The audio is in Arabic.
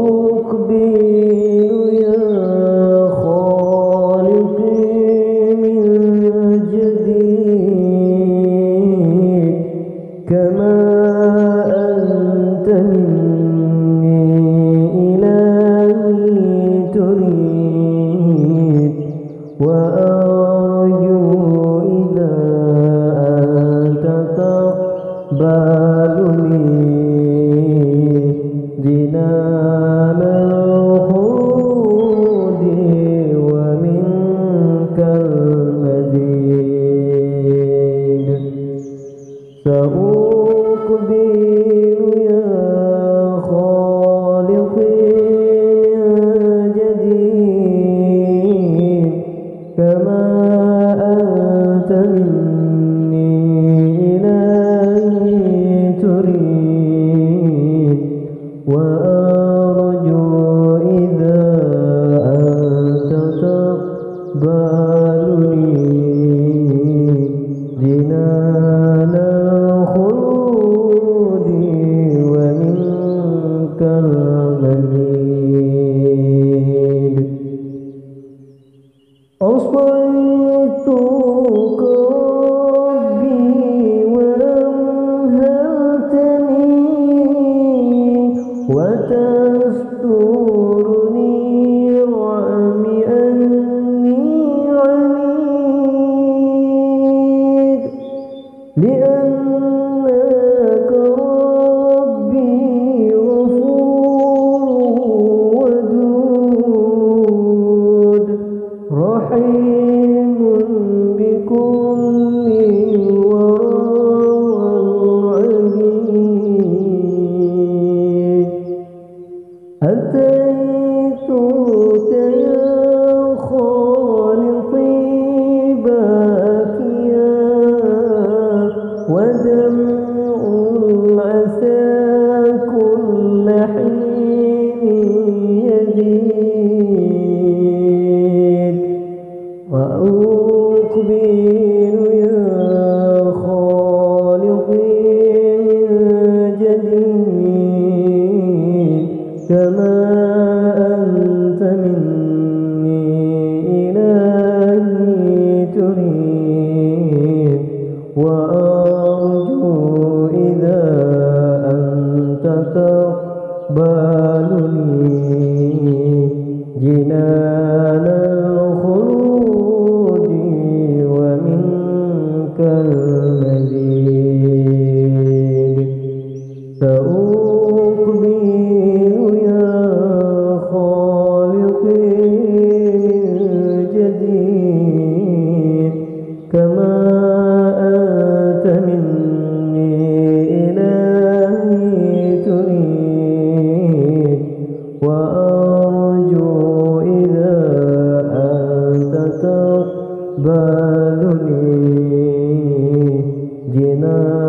سأقبل يا خالقي من جديد كما أنت مني إلهي تريد وأرجو إذا أنت تقبلني جنان الخلود ومنك المزيد سأقبل يا خالقي من جديد كما أنت مني إلهي تريد وأرجو إذا أنت تقبلني جنان الخلود ومنك المزيد أصيتك ربي وأمهلتني وتسترني رغم أني عنيد لأنك ربي غفور ودود رحيم بكل الورى والعبيد أتيتك يا خالقي باكيا ودمع العسى كل حين يزيد وأقبل يا خالقي من جديد كما أنت مني إلهي تريد وأرجو إذا أنت تقبلني جنان الخلود ومنك المزيد سأقبل يا خالقي من جديد كما أنت مني إلهي تريد وأرجو إذا أنت تقبلني جنان